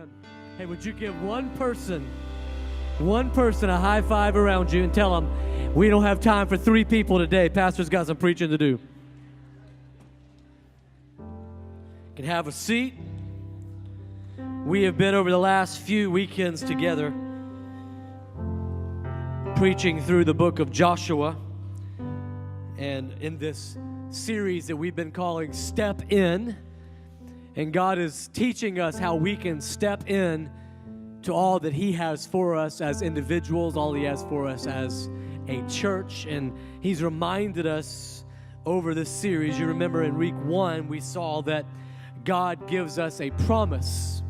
Amen. Hey, would you give one person a high five around you and tell them, we don't have time for 3 people today. Pastor's got some preaching to do. You can have a seat. We have been over the last few weekends together preaching through the book of Joshua. And in this series that we've been calling Step In, and God is teaching us how we can step in to all that He has for us as individuals, all He has for us as a church. And He's reminded us over this series, you remember in week 1, we saw that God gives us a promise.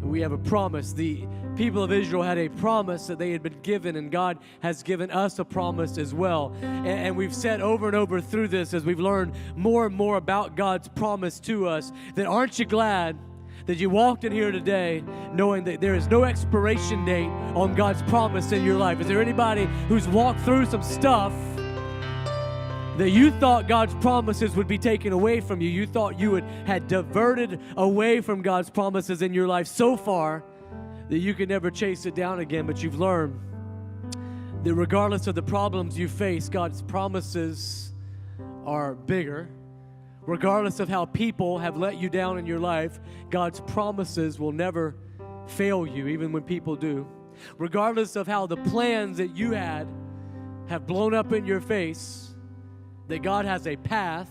We have a promise. The people of Israel had a promise that they had been given, and God has given us a promise as well. And we've said over and over through this, as we've learned more and more about God's promise to us, that aren't you glad that you walked in here today knowing that there is no expiration date on God's promise in your life? Is there anybody who's walked through some stuff that you thought God's promises would be taken away from you? You thought you had diverted away from God's promises in your life so far that you could never chase it down again. But you've learned that regardless of the problems you face, God's promises are bigger. Regardless of how people have let you down in your life, God's promises will never fail you, even when people do. Regardless of how the plans that you had have blown up in your face, that God has a path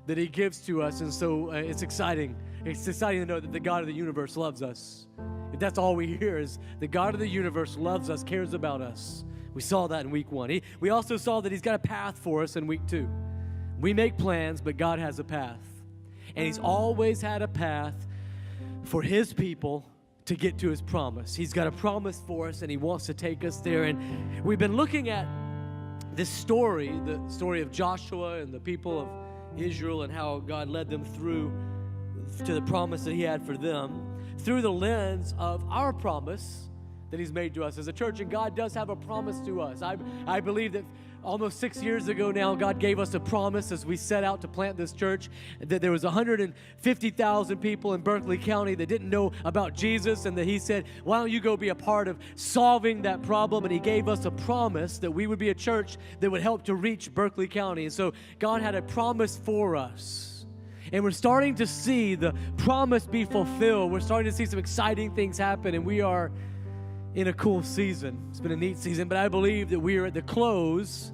that He gives to us. And so it's exciting. It's exciting to know that the God of the universe loves us. If that's all we hear is the God of the universe loves us, cares about us. We saw that in week 1. We also saw that He's got a path for us in week 2. We make plans, but God has a path. And He's always had a path for His people to get to His promise. He's got a promise for us, and He wants to take us there. And we've been looking at this story, the story of Joshua and the people of Israel, and how God led them through to the promise that He had for them through the lens of our promise that He's made to us as a church. And God does have a promise to us. I believe that almost 6 years ago now, God gave us a promise as we set out to plant this church, that there was 150,000 people in Berkeley County that didn't know about Jesus, and that He said, why don't you go be a part of solving that problem? And He gave us a promise that we would be a church that would help to reach Berkeley County. And so God had a promise for us. And we're starting to see the promise be fulfilled. We're starting to see some exciting things happen, and we are in a cool season. It's been a neat season, but I believe that we are at the close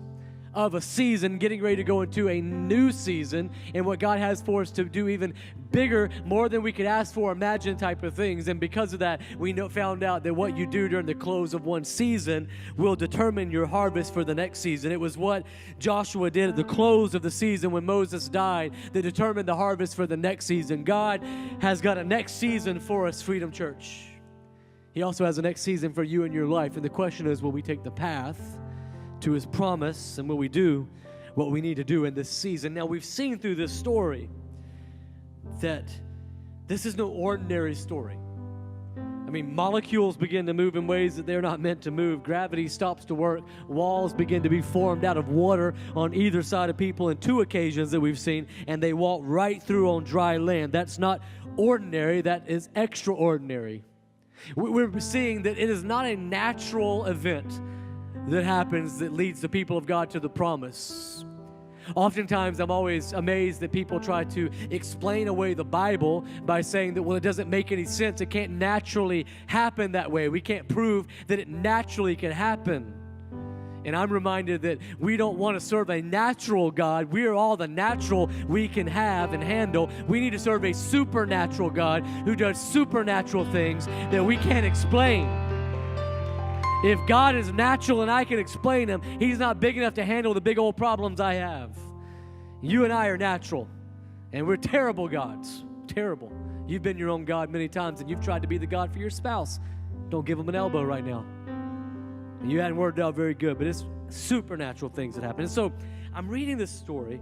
of a season, getting ready to go into a new season, and what God has for us to do even bigger, more than we could ask for, imagine type of things. And because of that, we found out that what you do during the close of one season will determine your harvest for the next season. It was what Joshua did at the close of the season when Moses died that determined the harvest for the next season. God has got a next season for us, Freedom Church. He also has a next season for you in your life. And the question is, will we take the path to His promise, and will we do what we need to do in this season? Now, we've seen through this story that this is no ordinary story. I mean, molecules begin to move in ways that they're not meant to move. Gravity stops to work. Walls begin to be formed out of water on either side of people in 2 occasions that we've seen, and they walk right through on dry land. That's not ordinary. That is extraordinary. We're seeing that it is not a natural event that happens that leads the people of God to the promise. Oftentimes, I'm always amazed that people try to explain away the Bible by saying that, well, it doesn't make any sense. It can't naturally happen that way. We can't prove that it naturally can happen. And I'm reminded that we don't want to serve a natural God. We are all the natural we can have and handle. We need to serve a supernatural God who does supernatural things that we can't explain. If God is natural and I can explain Him, He's not big enough to handle the big old problems I have. You and I are natural, and we're terrible gods. Terrible. You've been your own God many times, and you've tried to be the God for your spouse. Don't give them an elbow right now. And you hadn't worked out very good, but it's supernatural things that happen. And so I'm reading this story,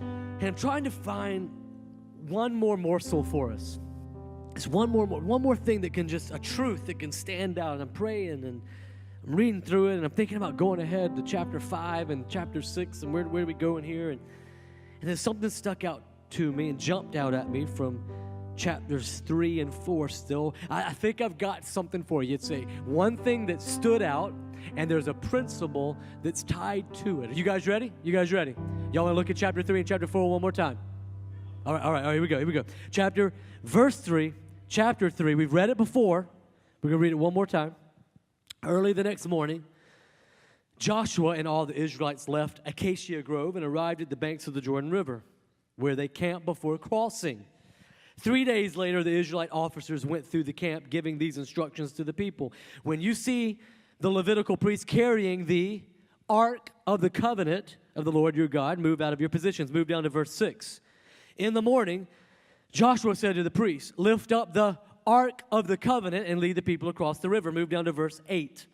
and I'm trying to find one more morsel for us. It's one more thing that can just, a truth that can stand out. And I'm praying, and I'm reading through it, and I'm thinking about going ahead to chapter 5 and chapter 6, and where do we go in here? And then something stuck out to me and jumped out at me from chapters 3 and 4 still. I think I've got something for you. It's one thing that stood out, and there's a principle that's tied to it. Are you guys ready? You guys ready? Y'all want to look at chapter 3 and chapter 4 one more time? All right, here we go. Verse 3, chapter 3. We've read it before. We're going to read it one more time. Early the next morning, Joshua and all the Israelites left Acacia Grove and arrived at the banks of the Jordan River, where they camped before crossing. 3 days later, the Israelite officers went through the camp, giving these instructions to the people. When you see the Levitical priests carrying the Ark of the Covenant of the Lord your God, move out of your positions. Move down to verse 6. In the morning, Joshua said to the priests, lift up the Ark of the Covenant and lead the people across the river. Move down to verse 8.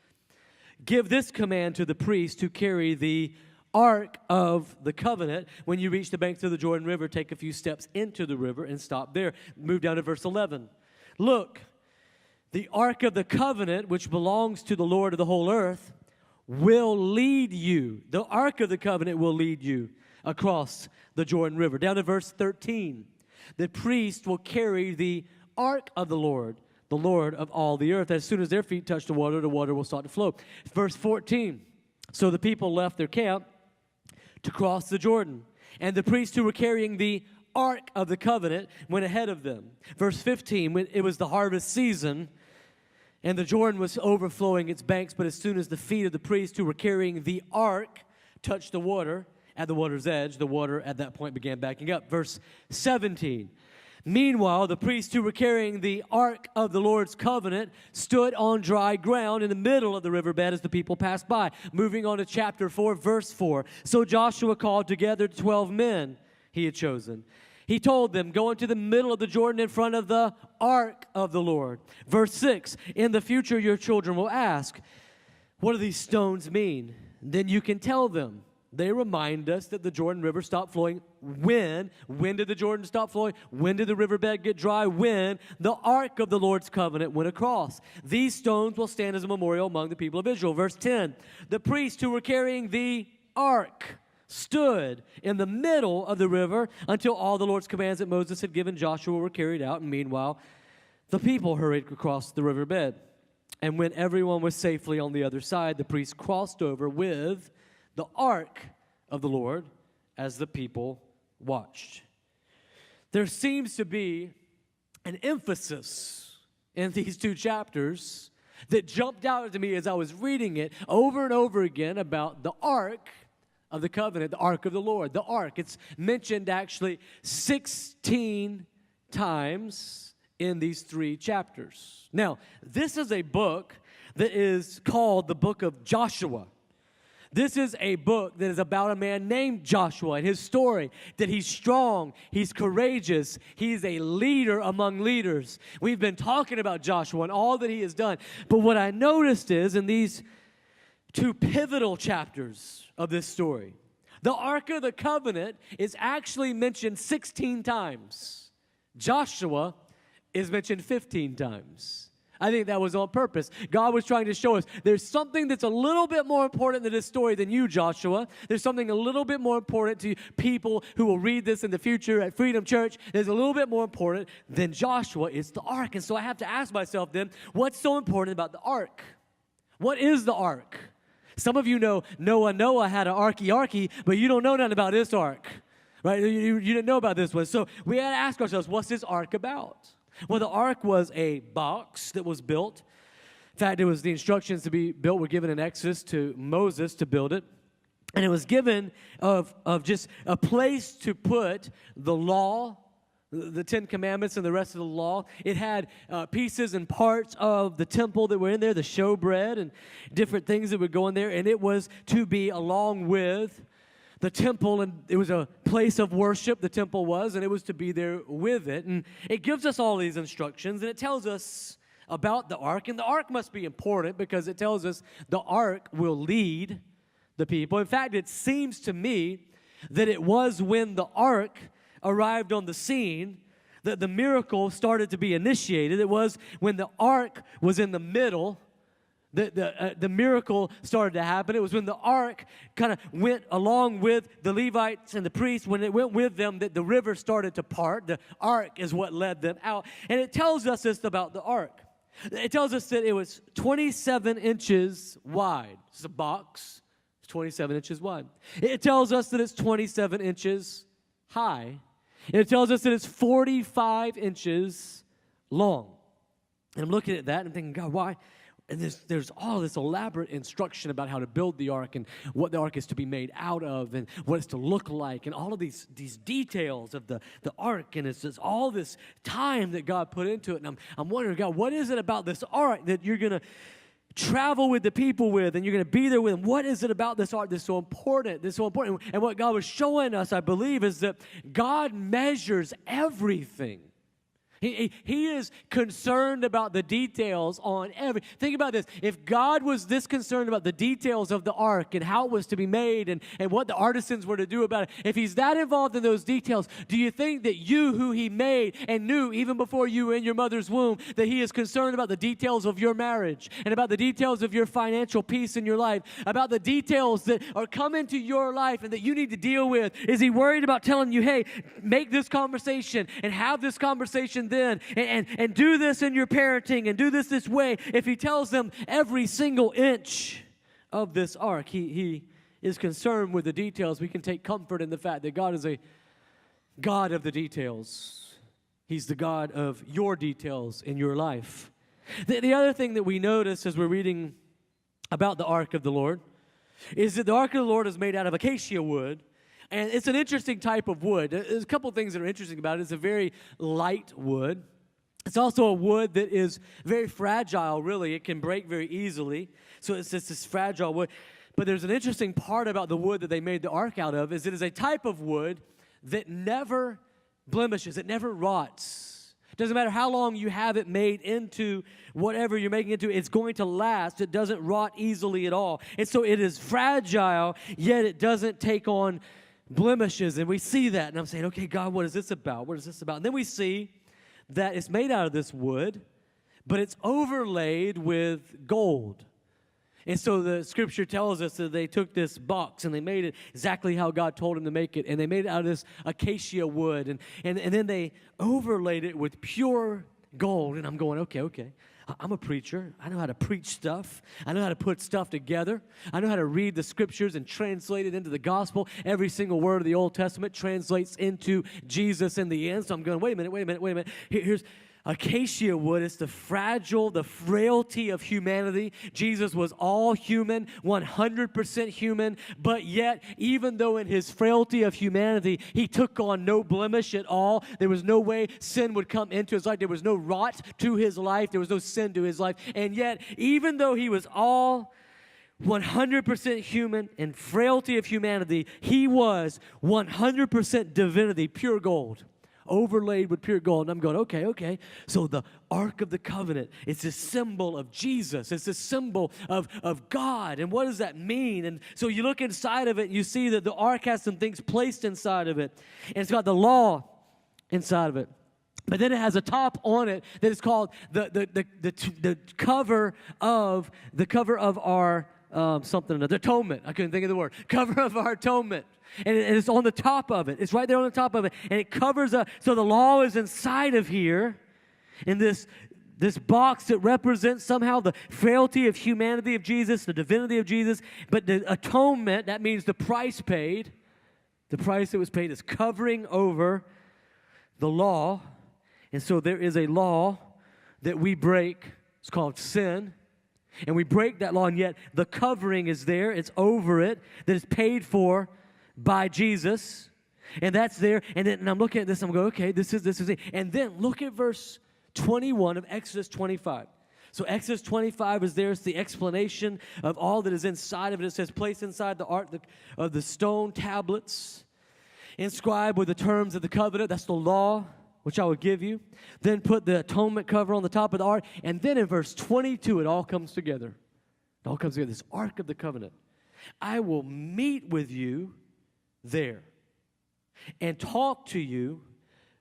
Give this command to the priests who carry the Ark of the Covenant. When you reach the banks of the Jordan River, take a few steps into the river and stop there. Move down to verse 11. Look, the Ark of the Covenant, which belongs to the Lord of the whole earth, will lead you. The Ark of the Covenant will lead you across the Jordan River. Down to verse 13. The priest will carry the Ark of the Lord of all the earth. As soon as their feet touch the water will start to flow. Verse 14. So the people left their camp to cross the Jordan, and the priests who were carrying the Ark of the Covenant went ahead of them. Verse 15, when it was the harvest season, and the Jordan was overflowing its banks, but as soon as the feet of the priests who were carrying the Ark touched the water at the water's edge, the water at that point began backing up. Verse 17, meanwhile, the priests who were carrying the Ark of the Lord's covenant stood on dry ground in the middle of the riverbed as the people passed by. Moving on to chapter 4, verse 4. So Joshua called together 12 men he had chosen. He told them, go into the middle of the Jordan in front of the Ark of the Lord. Verse 6, in the future your children will ask, what do these stones mean? Then you can tell them. They remind us that the Jordan River stopped flowing. When? When did the Jordan stop flowing? When did the riverbed get dry? When the Ark of the Lord's covenant went across. These stones will stand as a memorial among the people of Israel. Verse 10, the priests who were carrying the Ark stood in the middle of the river until all the Lord's commands that Moses had given Joshua were carried out. And meanwhile, the people hurried across the riverbed. And when everyone was safely on the other side, the priests crossed over with the Ark of the Lord as the people watched. There seems to be an emphasis in these two chapters that jumped out to me as I was reading it over and over again about the Ark of the Covenant, the Ark of the Lord, the Ark. It's mentioned actually 16 times in these three chapters. Now, this is a book that is called the book of Joshua. This is a book that is about a man named Joshua and his story, that he's strong, he's courageous, he's a leader among leaders. We've been talking about Joshua and all that he has done. But what I noticed is in these two pivotal chapters of this story, the Ark of the Covenant is actually mentioned 16 times. Joshua is mentioned 15 times. I think that was on purpose. God was trying to show us there's something that's a little bit more important to this story than you, Joshua. There's something a little bit more important to people who will read this in the future at Freedom Church. There's a little bit more important than Joshua. It's the Ark. And so I have to ask myself then, what's so important about the Ark? What is the Ark? Some of you know Noah had an arky, but you don't know nothing about this Ark, right? You didn't know about this one. So we had to ask ourselves, what's this Ark about? Well, the Ark was a box that was built. In fact, it was the instructions to be built were given in Exodus to Moses to build it. And it was given of just a place to put the law, the Ten Commandments and the rest of the law. It had pieces and parts of the temple that were in there, the showbread and different things that would go in there. And it was to be along with the temple, and it was a place of worship, the temple was, and it was to be there with it. And it gives us all these instructions, and it tells us about the Ark. And the Ark must be important because it tells us the Ark will lead the people. In fact, it seems to me that it was when the Ark arrived on the scene that the miracle started to be initiated. It was when the Ark was in the middle The miracle started to happen. It was when the ark kind of went along with the Levites and the priests. When it went with them, that the river started to part. The ark is what led them out. And it tells us this about the ark. It tells us that it was 27 inches wide. It's a box. It's 27 inches wide. It tells us that it's 27 inches high. And it tells us that it's 45 inches long. And I'm looking at that and I'm thinking, God, why? And there's all this elaborate instruction about how to build the ark and what the ark is to be made out of and what it's to look like and all of these details of the ark. And it's just all this time that God put into it. And I'm wondering, God, what is it about this ark that you're going to travel with the people with and you're going to be there with them? What is it about this ark that's so important? That's so important. And what God was showing us, I believe, is that God measures everything. He is concerned about the details on every. Think about this. If God was this concerned about the details of the ark and how it was to be made and what the artisans were to do about it, if he's that involved in those details, do you think that you, who he made and knew even before you were in your mother's womb, that he is concerned about the details of your marriage and about the details of your financial peace in your life, about the details that are coming to your life and that you need to deal with? Is he worried about telling you, hey, make this conversation and have this conversation then, and do this in your parenting and do this way? If he tells them every single inch of this ark, he is concerned with the details. We can take comfort in the fact that God is a God of the details. He's the God of your details in your life. The other thing that we notice as we're reading about the ark of the Lord is that the ark of the Lord is made out of acacia wood. And it's an interesting type of wood. There's a couple things that are interesting about it. It's a very light wood. It's also a wood that is very fragile, really. It can break very easily. So it's just this fragile wood. But there's an interesting part about the wood that they made the ark out of, is it is a type of wood that never blemishes. It never rots. It doesn't matter how long you have it made into whatever you're making it into, it's going to last. It doesn't rot easily at all. And so it is fragile, yet it doesn't take on blemishes. And we see that. And I'm saying, okay, God, what is this about? What is this about? And then we see that it's made out of this wood, but it's overlaid with gold. And so the scripture tells us that they took this box and they made it exactly how God told them to make it. And they made it out of this acacia wood. And then they overlaid it with pure gold. And I'm going, okay. I'm a preacher. I know how to preach stuff. I know how to put stuff together. I know how to read the scriptures and translate it into the gospel. Every single word of the Old Testament translates into Jesus in the end. So I'm going, wait a minute. Here's acacia wood. It's the frailty of humanity. Jesus was all human, 100% human, but yet, even though in his frailty of humanity, he took on no blemish at all. There was no way sin would come into his life. There was no rot to his life. There was no sin to his life. And yet, even though he was all 100% human and frailty of humanity, he was 100% divinity, pure gold, overlaid with pure gold. And I'm going, okay. So the Ark of the Covenant, it's a symbol of Jesus. It's a symbol of God. And what does that mean? And so you look inside of it, and you see that the Ark has some things placed inside of it. And it's got the law inside of it. But then it has a top on it that is called the cover of our the atonement. I couldn't think of the word. Cover of our atonement. And it's on the top of it. It's right there on the top of it. And it covers up. So the law is inside of here in this box that represents somehow the frailty of humanity of Jesus, the divinity of Jesus. But the atonement, that means the price paid. The price that was paid is covering over the law. And so there is a law that we break. It's called sin. And we break that law, and yet the covering is there. It's over it, that is paid for by Jesus, and that's there. And I'm looking at this, I'm going, okay, this is it. And then look at verse 21 of Exodus 25. So Exodus 25 is there. It's the explanation of all that is inside of it. It says, place inside the ark of the stone tablets, inscribed with the terms of the covenant. That's the law which I will give you. Then put the atonement cover on the top of the ark. And then in verse 22, it all comes together. It all comes together. This Ark of the Covenant. I will meet with you there and talk to you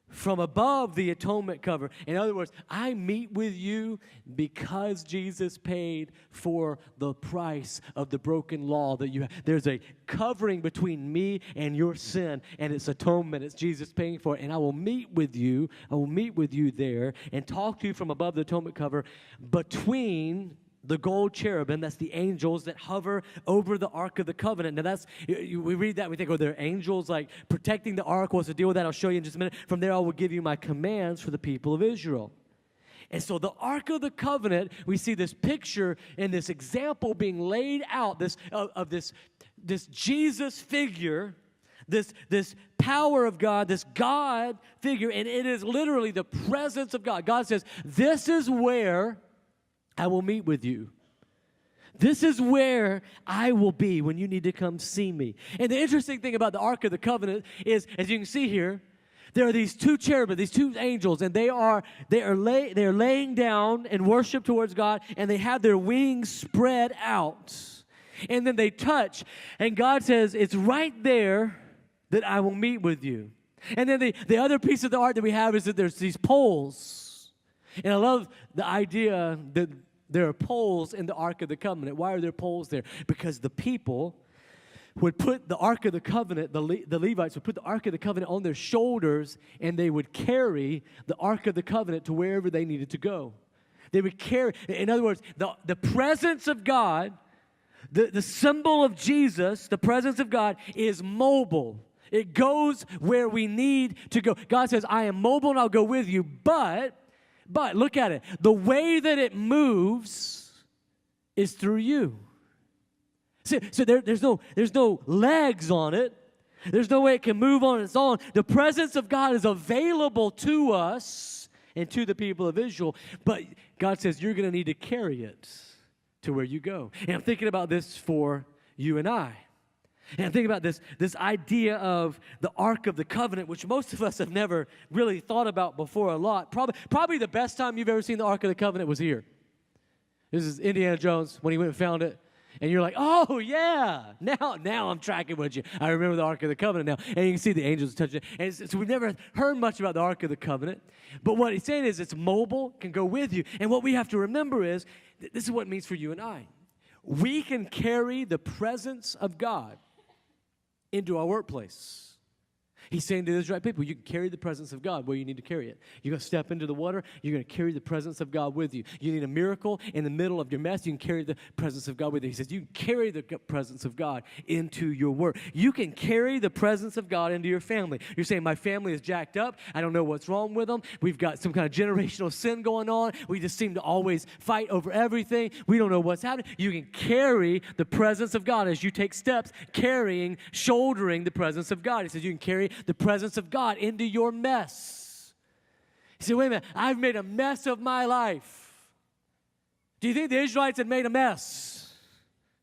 from above the atonement cover. In other words, I meet with you because Jesus paid for the price of the broken law that you have. There's a covering between me and your sin, and it's atonement. It's Jesus paying for it. And I will meet with you. I will meet with you there and talk to you from above the atonement cover between the gold cherubim. That's the angels that hover over the Ark of the Covenant. Now we read that, we think, oh, they're angels like protecting the Ark. What's the deal with that? I'll show you in just a minute. From there I will give you my commands for the people of Israel. And so the Ark of the Covenant, we see this picture and this example being laid out, this Jesus figure, this power of God, this God figure, and it is literally the presence of God. God says, this is where I will meet with you. This is where I will be when you need to come see me. And the interesting thing about the Ark of the Covenant is, as you can see here, there are these two cherubim, these two angels, and they are laying down in worship towards God, and they have their wings spread out. And then they touch, and God says, it's right there that I will meet with you. And then the other piece of the ark that we have is that there's these poles. And I love the idea that there are poles in the Ark of the Covenant. Why are there poles there? Because the people would put the Ark of the Covenant, the Levites would put the Ark of the Covenant on their shoulders, and they would carry the Ark of the Covenant to wherever they needed to go. They would carry, in other words, the presence of God, the symbol of Jesus, the presence of God is mobile. It goes where we need to go. God says, I am mobile and I'll go with you, but look at it. The way that it moves is through you. So there's no legs on it. There's no way it can move on its own. The presence of God is available to us and to the people of Israel. But God says you're going to need to carry it to where you go. And I'm thinking about this for you and I. And I'm thinking about this idea of the Ark of the Covenant, which most of us have never really thought about before a lot. Probably the best time you've ever seen the Ark of the Covenant was here. This is Indiana Jones when he went and found it. And you're like, oh, yeah, now I'm tracking with you. I remember the Ark of the Covenant now. And you can see the angels touching it. And so we've never heard much about the Ark of the Covenant. But what he's saying is it's mobile, can go with you. And what we have to remember is, this is what it means for you and I. We can carry the presence of God into our workplace. He's saying to the Israelite people, you can carry the presence of God where you need to carry it. You're going to step into the water, you're going to carry the presence of God with you. You need a miracle in the middle of your mess, you can carry the presence of God with you. He says, you can carry the presence of God into your work. You can carry the presence of God into your family. You're saying, my family is jacked up. I don't know what's wrong with them. We've got some kind of generational sin going on. We just seem to always fight over everything. We don't know what's happening. You can carry the presence of God as you take steps, shouldering the presence of God. He says, you can carry the presence of God into your mess. He said, wait a minute, I've made a mess of my life. Do you think the Israelites had made a mess?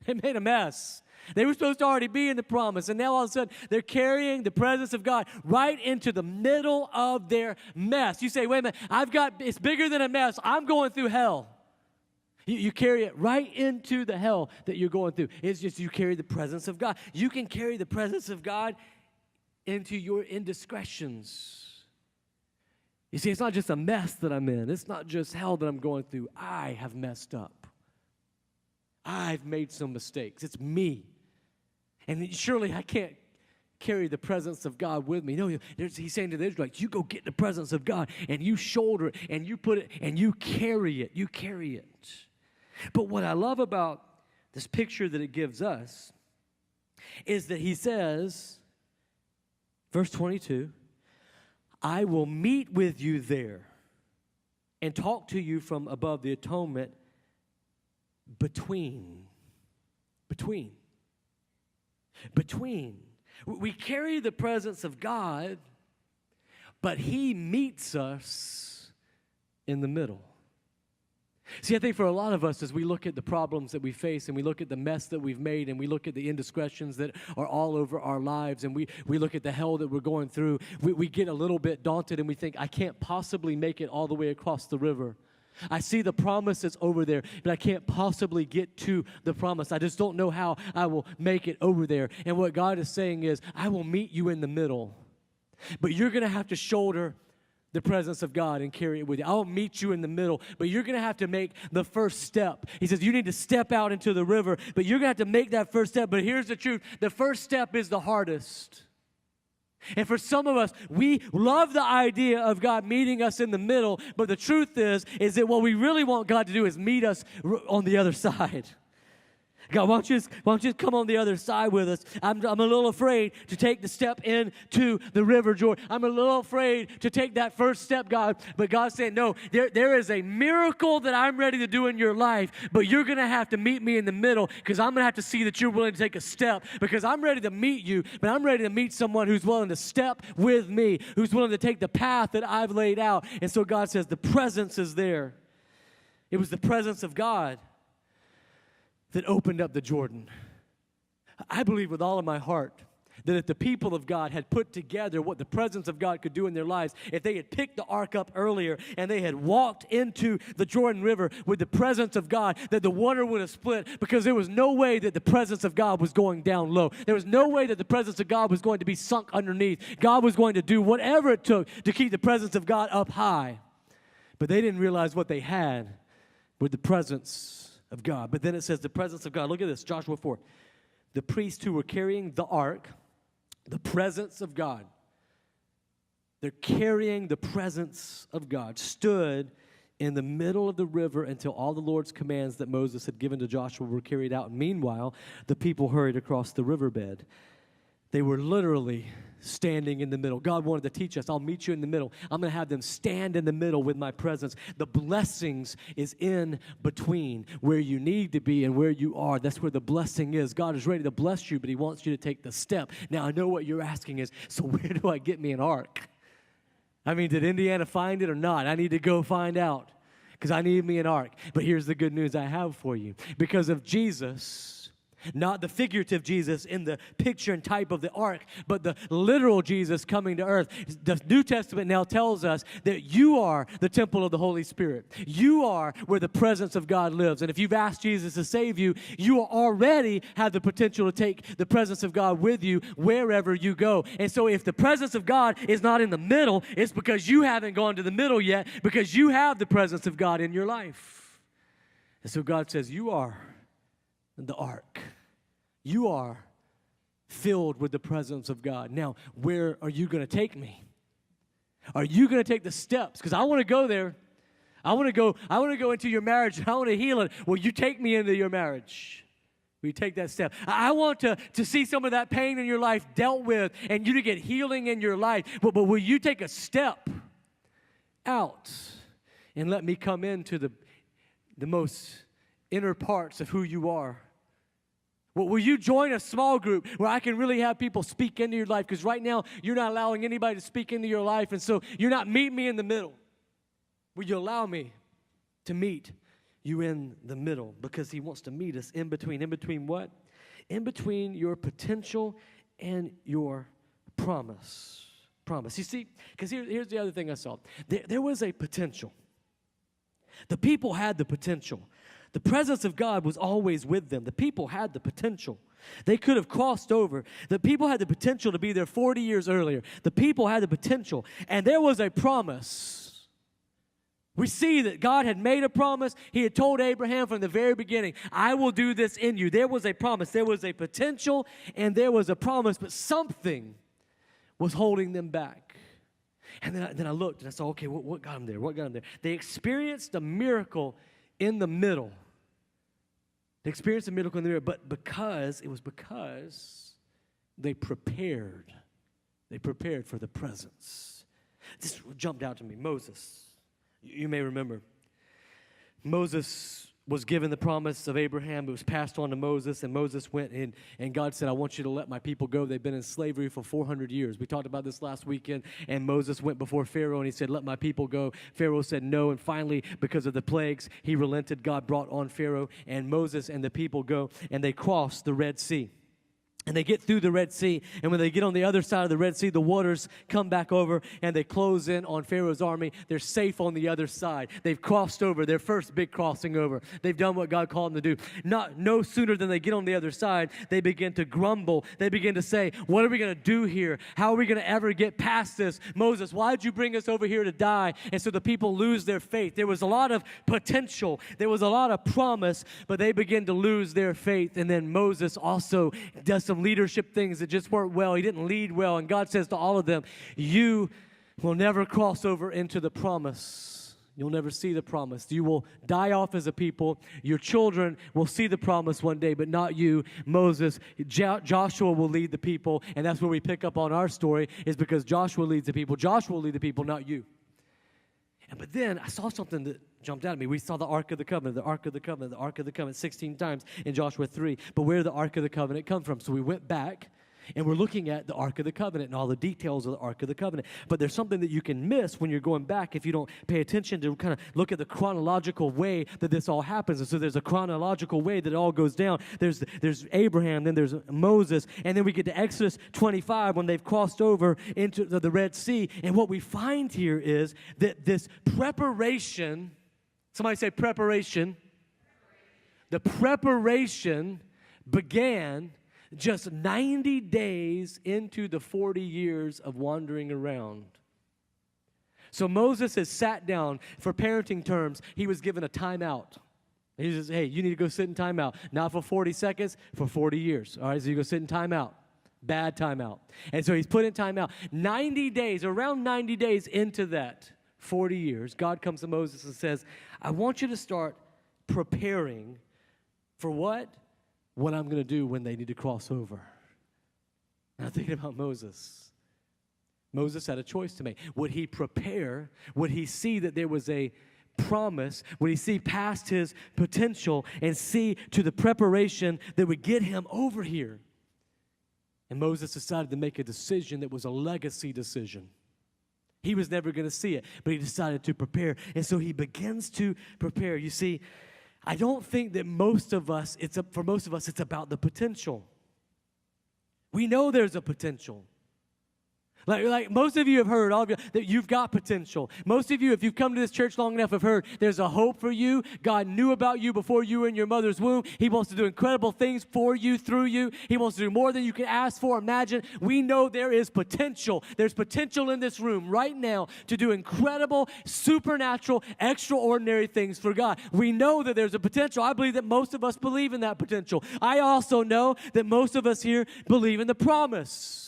They made a mess. They were supposed to already be in the promise, and now all of a sudden they're carrying the presence of God right into the middle of their mess. You say, wait a minute, it's bigger than a mess. I'm going through hell. You carry it right into the hell that you're going through. It's just you carry the presence of God. You can carry the presence of God into your indiscretions. You see, it's not just a mess that I'm in. It's not just hell that I'm going through. I have messed up. I've made some mistakes. It's me. And surely I can't carry the presence of God with me. No, he's saying to the Israelites, you go get the presence of God and you shoulder it and you put it and you carry it. You carry it. But what I love about this picture that it gives us is that he says, verse 22, I will meet with you there and talk to you from above the atonement between. We carry the presence of God, but he meets us in the middle. See, I think for a lot of us, as we look at the problems that we face and we look at the mess that we've made and we look at the indiscretions that are all over our lives and we look at the hell that we're going through, we get a little bit daunted and we think, I can't possibly make it all the way across the river. I see the promise that's over there, but I can't possibly get to the promise. I just don't know how I will make it over there. And what God is saying is, I will meet you in the middle, but you're going to have to shoulder the presence of God and carry it with you. I'll meet you in the middle, but you're going to have to make the first step. He says you need to step out into the river, but you're going to have to make that first step. But here's the truth. The first step is the hardest. And for some of us, we love the idea of God meeting us in the middle, but the truth is that what we really want God to do is meet us on the other side. God, why don't you just come on the other side with us? I'm a little afraid to take the step into the river, Jordan. I'm a little afraid to take that first step, God. But God's saying, no, there is a miracle that I'm ready to do in your life, but you're going to have to meet me in the middle because I'm going to have to see that you're willing to take a step because I'm ready to meet you, but I'm ready to meet someone who's willing to step with me, who's willing to take the path that I've laid out. And so God says the presence is there. It was the presence of God that opened up the Jordan. I believe with all of my heart that if the people of God had put together what the presence of God could do in their lives, if they had picked the ark up earlier and they had walked into the Jordan River with the presence of God, that the water would have split because there was no way that the presence of God was going down low. There was no way that the presence of God was going to be sunk underneath. God was going to do whatever it took to keep the presence of God up high. But they didn't realize what they had with the presence of God. But then it says the presence of God. Look at this, Joshua 4. The priests who were carrying the ark, the presence of God, they're carrying the presence of God, stood in the middle of the river until all the Lord's commands that Moses had given to Joshua were carried out. Meanwhile, the people hurried across the riverbed. They were literally standing in the middle. God wanted to teach us, I'll meet you in the middle. I'm going to have them stand in the middle with my presence. The blessings is in between where you need to be and where you are. That's where the blessing is. God is ready to bless you, but he wants you to take the step. Now, I know what you're asking is, so where do I get me an ark? I mean, did Indiana find it or not? I need to go find out because I need me an ark. But here's the good news I have for you. Because of Jesus, not the figurative Jesus in the picture and type of the ark, but the literal Jesus coming to earth. The New Testament now tells us that you are the temple of the Holy Spirit. You are where the presence of God lives. And if you've asked Jesus to save you, you already have the potential to take the presence of God with you wherever you go. And so if the presence of God is not in the middle, it's because you haven't gone to the middle yet, because you have the presence of God in your life. And so God says, you are the ark. You are filled with the presence of God. Now, where are you going to take me? Are you going to take the steps? Because I want to go there. I want to go into your marriage, and I want to heal it. Will you take me into your marriage? Will you take that step? I want to see some of that pain in your life dealt with and you to get healing in your life. But will you take a step out and let me come into the most inner parts of who you are? Will you join a small group where I can really have people speak into your life? Because right now, you're not allowing anybody to speak into your life, and so you're not meeting me in the middle. Will you allow me to meet you in the middle? Because he wants to meet us in between. In between what? In between your potential and your promise. You see, because here's the other thing I saw. There was a potential. The people had the potential. The presence of God was always with them. The people had the potential. They could have crossed over. The people had the potential to be there 40 years earlier. The people had the potential. And there was a promise. We see that God had made a promise. He had told Abraham from the very beginning, I will do this in you. There was a promise. There was a potential and there was a promise, but something was holding them back. And then I looked and I saw, okay, what got them there? What got them there? They experienced a miracle in the middle. They experienced a miracle in the middle, but because they prepared for the presence. This jumped out to me. Moses. You may remember. Moses was given the promise of Abraham. It was passed on to Moses, and Moses went in, and God said, I want you to let my people go. They've been in slavery for 400 years. We talked about this last weekend, and Moses went before Pharaoh, and he said, let my people go. Pharaoh said no, and finally, because of the plagues, he relented. God brought on Pharaoh, and Moses and the people go, and they crossed the Red Sea. And they get through the Red Sea, and when they get on the other side of the Red Sea, the waters come back over, and they close in on Pharaoh's army. They're safe on the other side. They've crossed over, their first big crossing over. They've done what God called them to do. No sooner than they get on the other side, they begin to grumble. They begin to say, what are we going to do here? How are we going to ever get past this? Moses, why did you bring us over here to die? And so the people lose their faith. There was a lot of potential. There was a lot of promise, but they begin to lose their faith. And then Moses also does some leadership things that just weren't well. He didn't lead well. And God says to all of them, you will never cross over into the promise. You'll never see the promise. You will die off as a people. Your children will see the promise one day, but not you. Moses, Joshua will lead the people. And that's where we pick up on our story, is because Joshua leads the people. Joshua will lead the people, not you. But then I saw something that jumped out at me. We saw the Ark of the Covenant, the Ark of the Covenant, the Ark of the Covenant 16 times in Joshua 3. But where did the Ark of the Covenant come from? So we went back, and we're looking at the Ark of the Covenant and all the details of the Ark of the Covenant. But there's something that you can miss when you're going back if you don't pay attention to kind of look at the chronological way that this all happens. And so there's a chronological way that it all goes down. There's Abraham, then there's Moses, and then we get to Exodus 25 when they've crossed over into the Red Sea. And what we find here is that this preparation, somebody say preparation. The preparation began just 90 days into the 40 years of wandering around. So Moses has sat down. For parenting terms, he was given a timeout. He says, hey, you need to go sit in timeout. Not for 40 seconds, for 40 years. All right, so you go sit in timeout. Bad timeout. And so he's put in timeout. 90 days, around 90 days into that 40 years, God comes to Moses and says, I want you to start preparing for what? What I'm going to do when they need to cross over. Now thinking about Moses. Moses had a choice to make. Would he prepare? Would he see that there was a promise? Would he see past his potential and see to the preparation that would get him over here? And Moses decided to make a decision that was a legacy decision. He was never going to see it, but he decided to prepare. And so he begins to prepare. You see, I don't think that for most of us, it's about the potential. We know there's a potential. Like most of you have heard, all of you, that you've got potential. Most of you, if you've come to this church long enough, have heard there's a hope for you. God knew about you before you were in your mother's womb. He wants to do incredible things for you, through you. He wants to do more than you can ask for, imagine. We know there is potential. There's potential in this room right now to do incredible, supernatural, extraordinary things for God. We know that there's a potential. I believe that most of us believe in that potential. I also know that most of us here believe in the promise.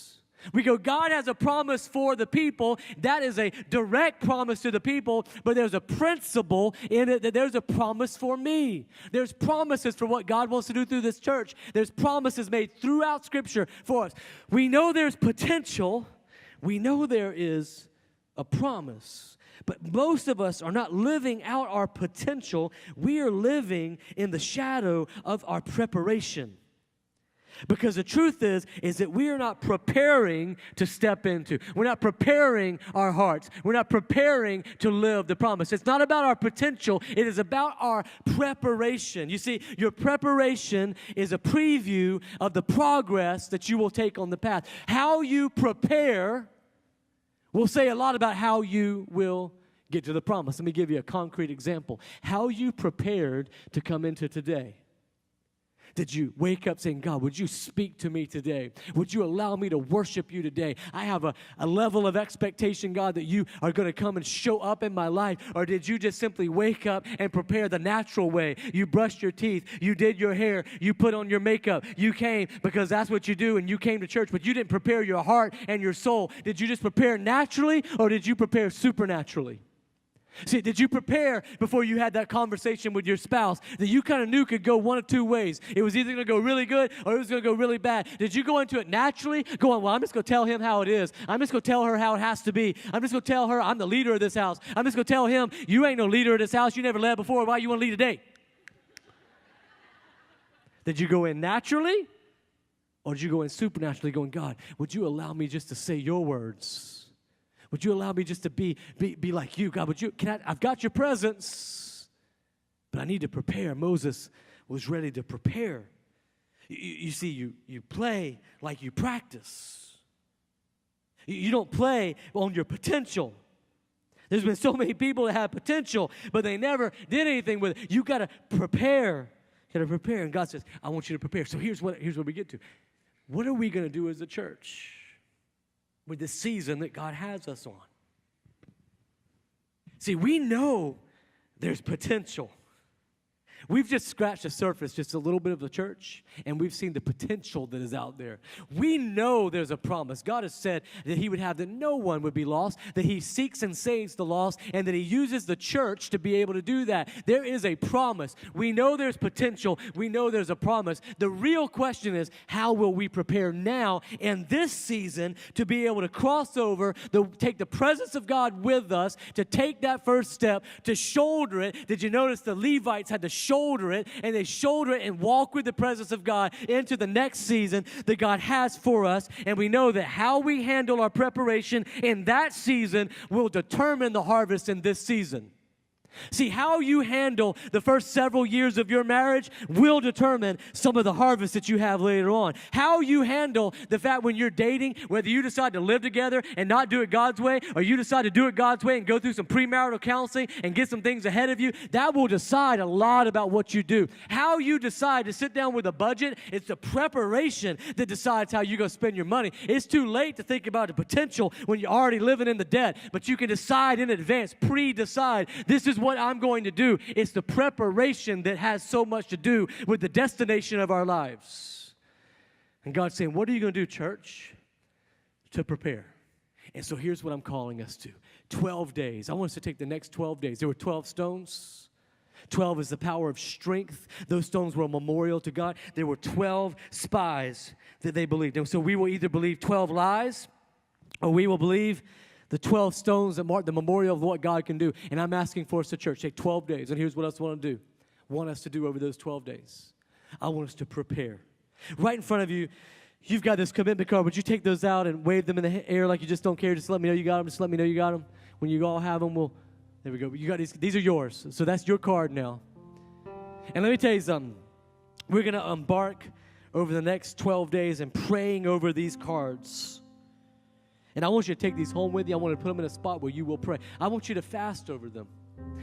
We go, God has a promise for the people. That is a direct promise to the people, but there's a principle in it that there's a promise for me. There's promises for what God wants to do through this church. There's promises made throughout Scripture for us. We know there's potential. We know there is a promise. But most of us are not living out our potential. We are living in the shadow of our preparation. Because the truth is that we are not preparing to step into. We're not preparing our hearts. We're not preparing to live the promise. It's not about our potential. It is about our preparation. You see, your preparation is a preview of the progress that you will take on the path. How you prepare will say a lot about how you will get to the promise. Let me give you a concrete example. How you prepared to come into today. Did you wake up saying, God, would you speak to me today? Would you allow me to worship you today? I have a level of expectation, God, that you are going to come and show up in my life. Or did you just simply wake up and prepare the natural way? You brushed your teeth. You did your hair. You put on your makeup. You came because that's what you do, and you came to church, but you didn't prepare your heart and your soul. Did you just prepare naturally, or did you prepare supernaturally? See, did you prepare before you had that conversation with your spouse that you kind of knew could go one of two ways? It was either going to go really good or it was going to go really bad. Did you go into it naturally, going, well, I'm just going to tell him how it is. I'm just going to tell her how it has to be. I'm just going to tell her I'm the leader of this house. I'm just going to tell him, you ain't no leader of this house. You never led before. Why you want to lead today? Did you go in naturally, or did you go in supernaturally going, God, would you allow me just to say your words? Would you allow me just to be like you? God, I've got your presence, but I need to prepare. Moses was ready to prepare. You see, you play like you practice. You don't play on your potential. There's been so many people that have potential, but they never did anything with it. You got to prepare. You got to prepare. And God says, I want you to prepare. So here's what we get to. What are we going to do as a church with this season that God has us on? See, we know there's potential. We've just scratched the surface, just a little bit of the church, and we've seen the potential that is out there. We know there's a promise. God has said that he would have that no one would be lost, that he seeks and saves the lost, and that he uses the church to be able to do that. There is a promise. We know there's potential. We know there's a promise. The real question is, how will we prepare now in this season to be able to cross over, take the presence of God with us, to take that first step, to shoulder it? Did you notice the Levites had to shoulder it, and they shoulder it and walk with the presence of God into the next season that God has for us. And we know that how we handle our preparation in that season will determine the harvest in this season. See, how you handle the first several years of your marriage will determine some of the harvest that you have later on. How you handle the fact when you're dating, whether you decide to live together and not do it God's way, or you decide to do it God's way and go through some premarital counseling and get some things ahead of you, that will decide a lot about what you do. How you decide to sit down with a budget, it's the preparation that decides how you're going to spend your money. It's too late to think about the potential when you're already living in the debt, but you can decide in advance, pre-decide, this is what I'm going to do. It's the preparation that has so much to do with the destination of our lives. And God's saying, what are you going to do, church, to prepare? And so here's what I'm calling us to. 12 days. I want us to take the next 12 days. There were 12 stones. 12 is the power of strength. Those stones were a memorial to God. There were 12 spies that they believed. And so we will either believe 12 lies, or we will believe the 12 stones that mark the memorial of what God can do. And I'm asking for us, the church, take 12 days. And here's what else I want to do. Want us to do over those 12 days. I want us to prepare. Right in front of you, you've got this commitment card. Would you take those out and wave them in the air like you just don't care? Just let me know you got them. Just let me know you got them. When you all have them, there we go. You got these. These are yours. So that's your card now. And let me tell you something. We're going to embark over the next 12 days and praying over these cards. And I want you to take these home with you. I want to put them in a spot where you will pray. I want you to fast over them.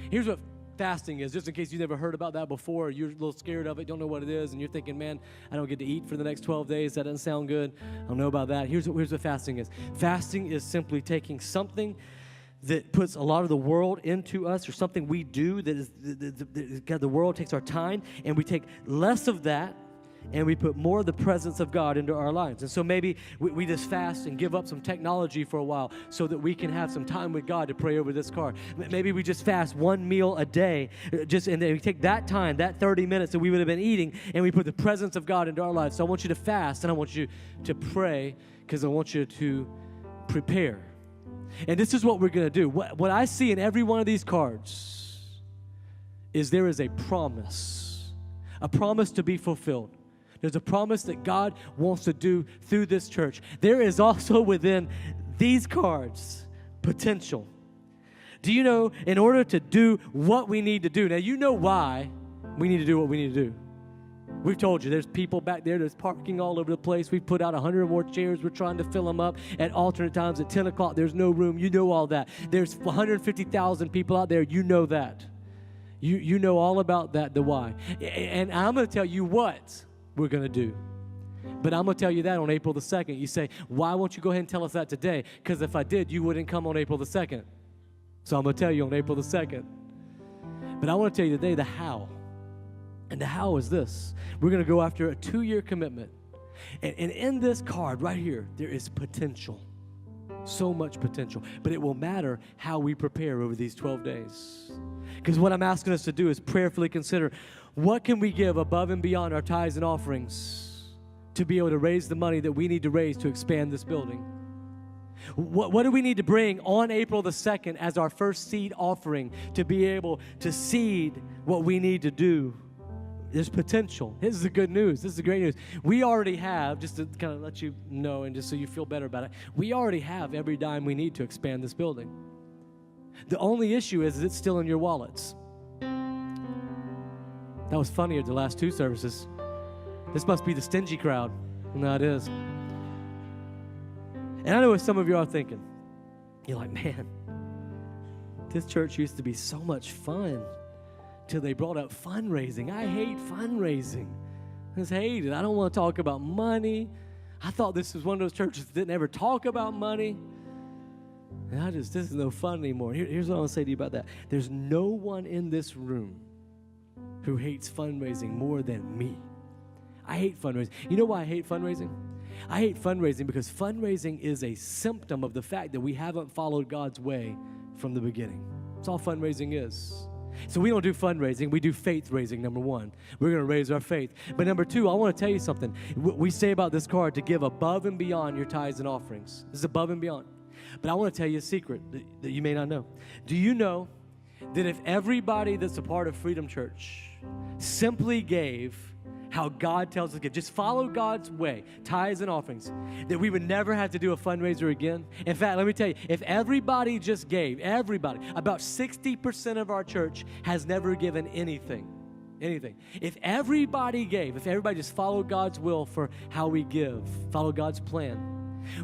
Here's what fasting is, just in case you've never heard about that before, or you're a little scared of it, don't know what it is, and you're thinking, man, I don't get to eat for the next 12 days. That doesn't sound good. I don't know about that. Here's what fasting is. Fasting is simply taking something that puts a lot of the world into us, or something we do that is the world takes our time, and we take less of that, and we put more of the presence of God into our lives. And so maybe we just fast and give up some technology for a while so that we can have some time with God to pray over this card. Maybe we just fast one meal a day, and then we take that time, that 30 minutes that we would have been eating, and we put the presence of God into our lives. So I want you to fast, and I want you to pray, because I want you to prepare. And this is what we're going to do. What I see in every one of these cards is there is a promise to be fulfilled. There's a promise that God wants to do through this church. There is also within these cards potential. Do you know, in order to do what we need to do, now you know why we need to do what we need to do. We've told you, there's people back there, there's parking all over the place. We've put out 100 more chairs. We're trying to fill them up at alternate times. At 10 o'clock, there's no room. You know all that. There's 150,000 people out there. You know that. You know all about that, the why. And I'm going to tell you what we're going to do. But I'm going to tell you that on April the 2nd. You say, why won't you go ahead and tell us that today? Because if I did, you wouldn't come on April the 2nd. So I'm going to tell you on April the 2nd. But I want to tell you today the how. And the how is this. We're going to go after a 2-year commitment. And in this card right here, there is potential. So much potential. But it will matter how we prepare over these 12 days. Because what I'm asking us to do is prayerfully consider, what can we give above and beyond our tithes and offerings to be able to raise the money that we need to raise to expand this building? What do we need to bring on April the 2nd as our first seed offering to be able to seed what we need to do? There's potential. This is the good news. This is the great news. We already have, just to kind of let you know and just so you feel better about it, we already have every dime we need to expand this building. The only issue is it's still in your wallets. That was funnier the last 2 services. This must be the stingy crowd. No, it is. And I know what some of you are thinking. You're like, man, this church used to be so much fun till they brought up fundraising. I hate fundraising. I just hate it. I don't want to talk about money. I thought this was one of those churches that didn't ever talk about money. And this is no fun anymore. Here's what I want to say to you about that. There's no one in this room who hates fundraising more than me. I hate fundraising. You know why I hate fundraising? I hate fundraising because fundraising is a symptom of the fact that we haven't followed God's way from the beginning. That's all fundraising is. So we don't do fundraising. We do faith raising, number one. We're going to raise our faith. But number two, I want to tell you something. We say about this card to give above and beyond your tithes and offerings. This is above and beyond. But I want to tell you a secret that you may not know. Do you know that if everybody that's a part of Freedom Church simply gave how God tells us to give, just follow God's way, tithes and offerings, that we would never have to do a fundraiser again? In fact, let me tell you, if everybody just gave, about 60% of our church has never given anything. If everybody gave, if everybody just followed God's will for how we give, follow God's plan,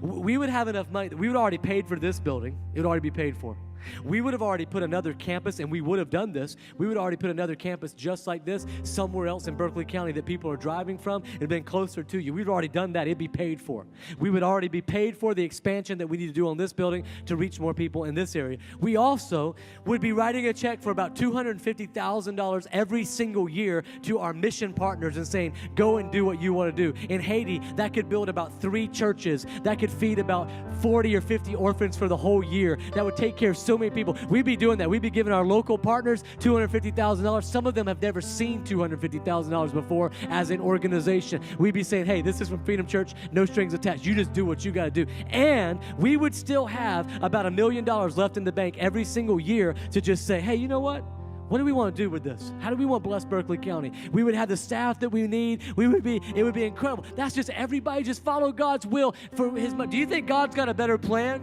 we would have enough money that we would already paid for this building. It would already be paid for. We would have already put another campus, and we would have done this. We would already put another campus just like this somewhere else in Berkeley County that people are driving from. It would have been closer to you. We've already done that. It'd be paid for. We would already be paid for the expansion that we need to do on this building to reach more people in this area. We also would be writing a check for about $250,000 every single year to our mission partners and saying, go and do what you want to do. In Haiti, that could build about 3 churches. That could feed about 40 or 50 orphans for the whole year. That would take care of so many people. We'd be doing that. We'd be giving our local partners $250,000. Some of them have never seen $250,000 before as an organization. We'd be saying, hey, this is from Freedom Church, no strings attached. You just do what you got to do. And we would still have about $1 million left in the bank every single year to just say, hey, you know what? What do we want to do with this? How do we want to bless Berkeley County? We would have the staff that we need. It would be incredible. That's just everybody just follow God's will for His money. Do you think God's got a better plan?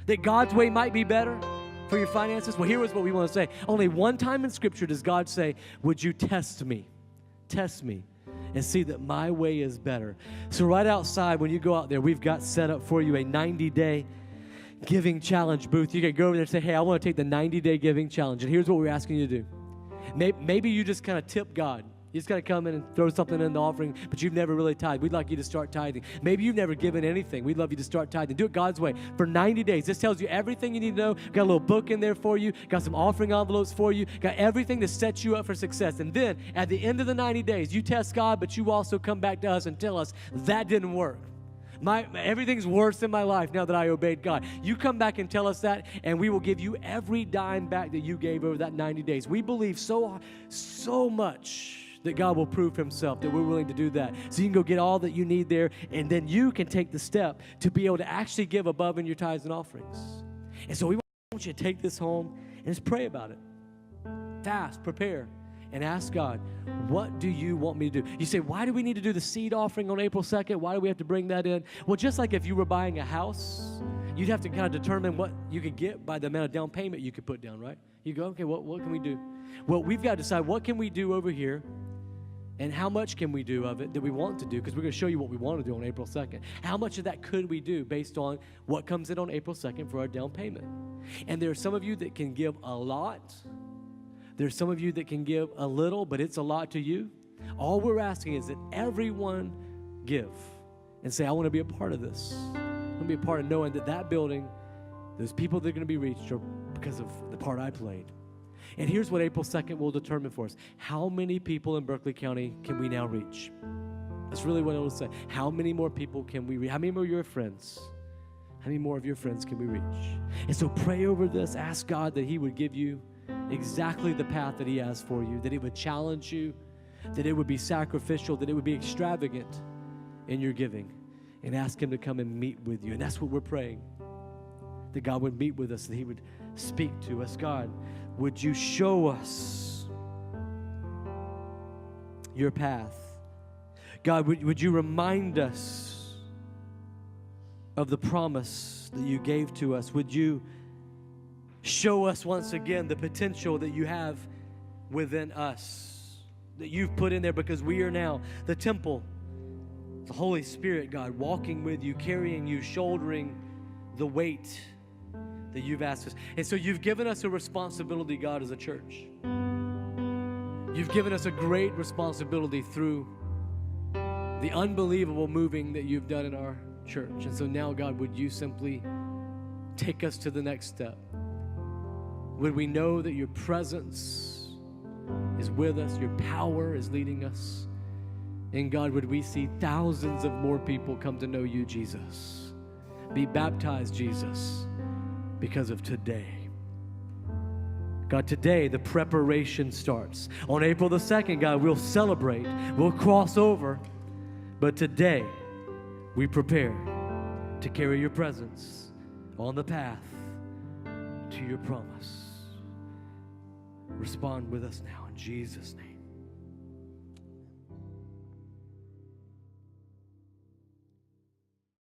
That God's way might be better for your finances? Well, here is what we want to say. Only one time in Scripture does God say, would you test me? Test me and see that my way is better. So right outside, when you go out there, we've got set up for you a 90-day giving challenge booth. You can go over there and say, hey, I want to take the 90-day giving challenge. And here's what we're asking you to do. Maybe you just kind of tip God. You just got to come in and throw something in the offering, but you've never really tithed. We'd like you to start tithing. Maybe you've never given anything. We'd love you to start tithing. Do it God's way for 90 days. This tells you everything you need to know. Got a little book in there for you. Got some offering envelopes for you. Got everything to set you up for success. And then at the end of the 90 days, you test God, but you also come back to us and tell us that didn't work. Everything's worse in my life now that I obeyed God. You come back and tell us that, and we will give you every dime back that you gave over that 90 days. We believe so much that God will prove Himself, that we're willing to do that. So you can go get all that you need there, and then you can take the step to be able to actually give above in your tithes and offerings. And so we want you to take this home and just pray about it. Fast, prepare, and ask God, what do you want me to do? You say, why do we need to do the seed offering on April 2nd? Why do we have to bring that in? Well, just like if you were buying a house, you'd have to kind of determine what you could get by the amount of down payment you could put down, right? You go, okay, what can we do? Well, we've got to decide what can we do over here and how much can we do of it that we want to do, because we're going to show you what we want to do on April 2nd. How much of that could we do based on what comes in on April 2nd for our down payment? And there are some of you that can give a lot. There's some of you that can give a little, but it's a lot to you. All we're asking is that everyone give and say, I want to be a part of this. I want to be a part of knowing that building, those people that are going to be reached are because of the part I played. And here's what April 2nd will determine for us. How many people in Berkeley County can we now reach? That's really what I want to say. How many more people can we reach? How many more of your friends? How many more of your friends can we reach? And so pray over this. Ask God that He would give you exactly the path that He has for you, that it would challenge you, that it would be sacrificial, that it would be extravagant in your giving, and ask Him to come and meet with you. And that's what we're praying, that God would meet with us, that He would speak to us. God, would you show us your path? God, would you remind us of the promise that you gave to us? Would you show us once again the potential that you have within us, that you've put in there, because we are now the temple The Holy Spirit, God, walking with you, carrying you, shouldering the weight that you've asked us. And so you've given us a responsibility, God, as a church. You've given us a great responsibility through the unbelievable moving that you've done in our church. And so now, God, would you simply take us to the next step? Would we know that your presence is with us, your power is leading us? And God, would we see thousands of more people come to know you, Jesus? Be baptized, Jesus, because of today. God, today the preparation starts. On April the 2nd, God, we'll celebrate, we'll cross over. But today, we prepare to carry your presence on the path to your promise. Respond with us now in Jesus' name.